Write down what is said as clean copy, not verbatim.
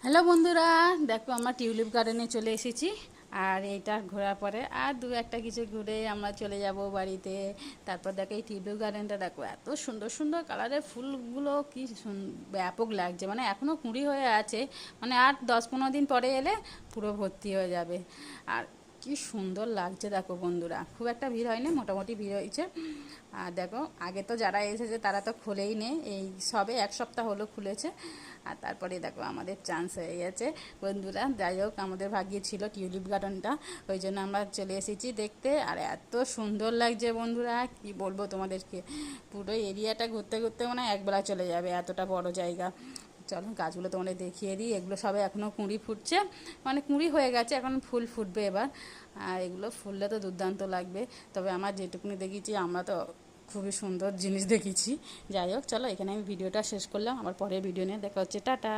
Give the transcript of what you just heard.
Hello বন্ধুরা, দেখো আমরা টিউলিপ গার্ডেনে চলে এসেছি। আর এইটা ঘোরার পরে আর দু একটা কিছু ঘুরে আমরা চলে যাব বাড়িতে। তারপর দেখো এই টিউলিপ গার্ডেনটা দেখো, এত সুন্দর সুন্দর কালারের ফুলগুলো কি ব্যাপক লাগছে, মানে এখনও কুঁড়ি হয়ে আছে। মানে আর 10-15 দিন পরে এলে পুরো ভর্তি হয়ে যাবে। আর কি সুন্দর লাগছে দেখো বন্ধুরা, খুব একটা ভিড় হয়নি, মোটামুটি ভিড় হয়েছে। আর দেখো আগে তো যারা এসেছে তারা তো খোলেই নে, এই সবে 1 সপ্তাহ হলো খুলেছে। আর তারপরে দেখো আমাদের চান্স হয়ে গেছে বন্ধুরা। যাই হোক, আমাদের ভাগ্যে ছিল টিউলিপ গার্ডেনটা, ওই জন্য আমরা চলে এসেছি দেখতে। আর এত সুন্দর লাগছে বন্ধুরা, কি বলবো তোমাদেরকে। পুরো এরিয়াটা ঘুরতে ঘুরতে মানে একবেলা চলে যাবে, এতটা বড় জায়গা। চলো গাছগুলো তোমাদের দেখিয়ে দিই। এগুলো সবে এখনও কুঁড়ি ফুটছে, মানে কুঁড়ি হয়ে গেছে, এখন ফুল ফুটবে এবার। আর এগুলো ফুললে তো দুর্দান্ত লাগবে। তবে আমার যেটুকুনি দেখেছি, আমরা তো খুবই সুন্দর জিনিস দেখেছি। যাই হোক, চলো এখানে আমি ভিডিওটা শেষ করলাম, আবার পরে ভিডিও নিয়ে দেখা হচ্ছে, টাটা।